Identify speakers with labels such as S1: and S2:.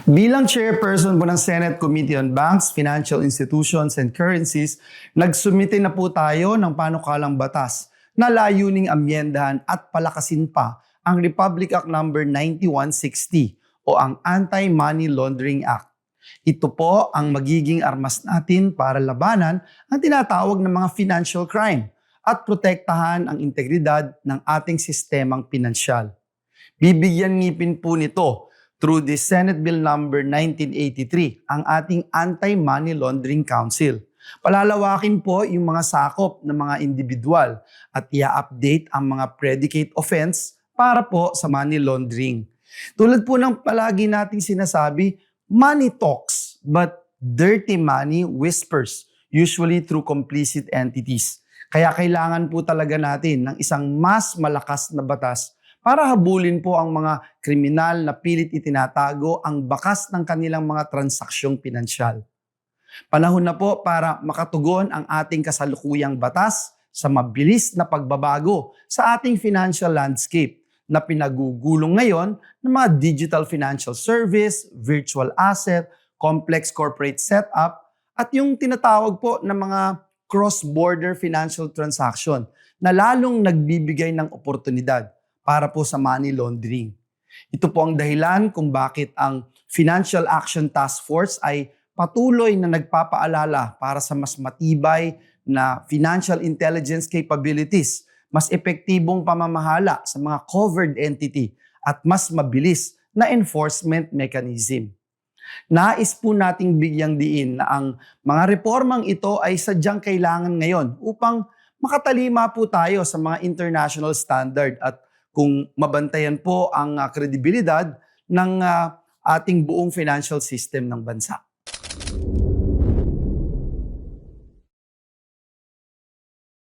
S1: Bilang chairperson po ng Senate Committee on Banks, Financial Institutions and Currencies, nagsumite na po tayo ng panukalang batas na layuning amyendahan at palakasin pa ang Republic Act No. 9160 o ang Anti-Money Laundering Act. Ito po ang magiging armas natin para labanan ang tinatawag ng mga financial crime at protektahan ang integridad ng ating sistemang pinansyal. Bibigyan ngipin po nito through the Senate Bill No. 1983, ang ating Anti-Money Laundering Council. Palalawakin po yung mga sakop ng mga individual at i-update ang mga predicate offense para po sa money laundering. Tulad po ng palagi nating sinasabi, money talks but dirty money whispers, usually through complicit entities. Kaya kailangan po talaga natin ng isang mas malakas na batas para habulin po ang mga kriminal na pilit itinatago ang bakas ng kanilang mga transaksyong pinansyal. Panahon na po para makatugon ang ating kasalukuyang batas sa mabilis na pagbabago sa ating financial landscape na pinagugulong ngayon ng mga digital financial service, virtual asset, complex corporate setup, at yung tinatawag po ng mga cross-border financial transaction na lalong nagbibigay ng oportunidad para po sa money laundering. Ito po ang dahilan kung bakit ang Financial Action Task Force ay patuloy na nagpapaalala para sa mas matibay na financial intelligence capabilities, mas epektibong pamamahala sa mga covered entity at mas mabilis na enforcement mechanism. Nais po nating bigyang diin na ang mga reformang ito ay sadyang kailangan ngayon upang makatalima po tayo sa mga international standard at kung mabantayan po ang kredibilidad ng ating buong financial system ng bansa.